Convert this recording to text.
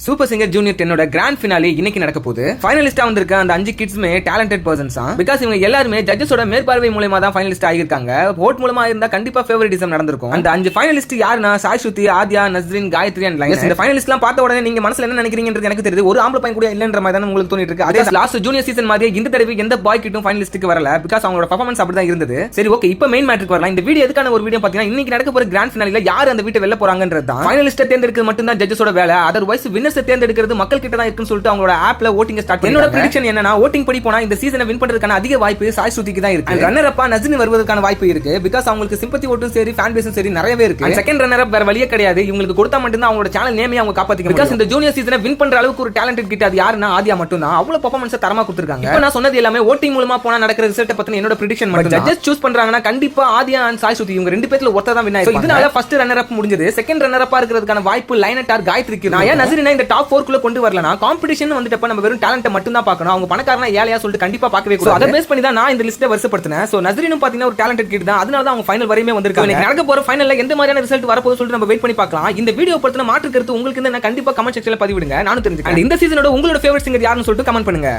Super singer junior 10 grand finale இன்னைக்கு நடக்க போகுது. ஃபைனலிஸ்டா வந்திருக்க அந்த 5 கிட்ஸ்மே டேலண்டட் பர்சன்ஸ் தான். பிகாஸ் இவங்க எல்லாருமே ஜட்ஜஸோட மேற்பார்வை மூலமா தான் ஃபைனலிஸ்ட் ஆகியிருக்காங்க. வோட் மூலமா இருந்தா கண்டிப்பா ஃபேவரட்டிசம் நடந்திருக்கும். அந்த 5 ஃபைனலிஸ்ட் யாருன்னா சாய் ஸ்ருதி, ஆத்யா, நஸ்ரின், காயத்ரி அண்ட் லைன்ஸ். இந்த ஃபைனலிஸ்ட்லாம் பார்த்த உடனே நீங்க மனசுல என்ன நினைக்கிறீங்கன்றது எனக்கு தெரியுது. ஒரு ஆம்பளை பையன் கூட இல்லன்ற மாதிரி தான் உங்களுக்கு தோணிட்டு இருக்கு. அதே லாஸ்ட் ஜூனியர் சீசன் மாதிரி இந்த தடவை எந்த பாய் கிட்டும் ஃபைனலிஸ்ட்க்கு வரல. பிகாஸ் அவங்களோட பெர்ஃபார்மன்ஸ் அப்படி தான் இருந்தது. சரி ஓகே, இப்போ மெயின் மேட்டருக்கு வரலாம். இந்த வீடியோ எதுக்கான ஒரு வீடியோ பாத்தீங்கன்னா இன்னைக்கு நடக்க போற கிராண்ட் ஃபினாலேல யார் அந்த வீட்டை வெல்ல போறாங்கன்றது தான். ஃபைனலிஸ்ட் தேர்ந்தெடுக்கிறது மட்டும் தான் ஜட்ஜஸோட வேலை. அதர்வைஸ் வின்னர்ஸ் தேர்ந்தெடுக்கிறது மக்கள் கிட்ட தான் இருக்குன்னு சொல்லிட்டு அவங்களோட ஆப்ல ஓட்டிங் ஸ்டார்ட் பண்ணி. என்னோட பிரெடிக்ஷன் என்னன்னா ஓட்டிங் படி போனா இந்த சீசனை வின் பண்றதுக்கான அதிக வாய்ப்பு சாய் ஸ்ருதிக்கு தான் இருக்கு. ரன்னர் அப்பா நஸ்ரின் வருவதற்கான வாய்ப்பு இருக்கு. பிகாஸ் அவங்களுக்கு சிம்பத்தி ஓட்டும் சரி, ஃபேன் பேஸும் சரி நிறையவே இருக்கு. செகண்ட் ரன்னர் அப் வேற வழியே கிடையாது. இவங்களுக்கு கொடுத்தா மட்டும் தான் அவங்களோட சேனல் நேமே அவங்க காப்பாத்திக்க. பிகாஸ் இந்த ஜூனியர் சீசனை வின் பண்ற அளவுக்கு ஒரு டேலண்டட் கிட்ட அது யாருன்னா ஆத்யா மட்டும் தான். அவ்வளவு பெர்ஃபார்மன்ஸ் தரமா கொடுத்திருக்காங்க. இப்போ நான் சொன்னது எல்லாமே ஓட்டிங் மூலமா போனா நடக்கிற ரிசல்ட் பத்தின என்னோட பிரெடிக்ஷன் மட்டும். ஜட்ஜஸ் சூஸ் பண்றாங்கன்னா கண்டிப்பா ஆத்யா அண்ட் சாய் ஸ்ருதி இவங்க ரெண்டு பேர்ல ஒருத்தர் தான் வின் ஆயிருக்கு. இதனால ஃபர்ஸ்ட் ரன்னர் அப் முடிஞ்சது. செகண்ட் ரன்னர் அப்பா இருக்கிறதுக்கான வாய்ப்பு லைனட் ஆர் காயத்ரிக்கு. நான் ஏன் நஸ்ரினை இந்த டாப் 4 குள்ள கொண்டு வரலனா காம்படிஷன் வந்துட்டப்ப நம்ம வெறும் டேலண்ட் மட்டும் தான் பார்க்கணும். அவங்க பணக்காரனா ஏழையா சொல்லிட்டு கண்டிப்பா பார்க்கவே கூடாது. அதை பேஸ் பண்ணி தான் நான் இந்த லிஸ்ட்டை வரிசைப்படுத்தினேன். சோ நஸ்ரினும் பாத்தீங்கன்னா ஒரு டேலண்டட் கிட் தான். அதனால தான் அவங்க ஃபைனல் வரையுமே வந்திருக்காங்க. இன்னைக்கு நடக்க போற ஃபைனல்ல எந்த மாதிரியான ரிசல்ட் வரப்போகுது சொல்லிட்டு நம்ம வெயிட் பண்ணி பார்க்கலாம். இந்த வீடியோ பத்தின மாற்று கருத்து உங்களுக்கு என்ன கண்டிப்பா கமெண்ட் செக்ஷன்ல பதிவிடுங்க. நானும் தெரிஞ்சுக்கிறேன். இந்த சீசனோட உங்களோட ஃபேவரட் சிங்கர் யாருன்னு சொல்லிட்டு கமெண்ட் பண்ணுங்க.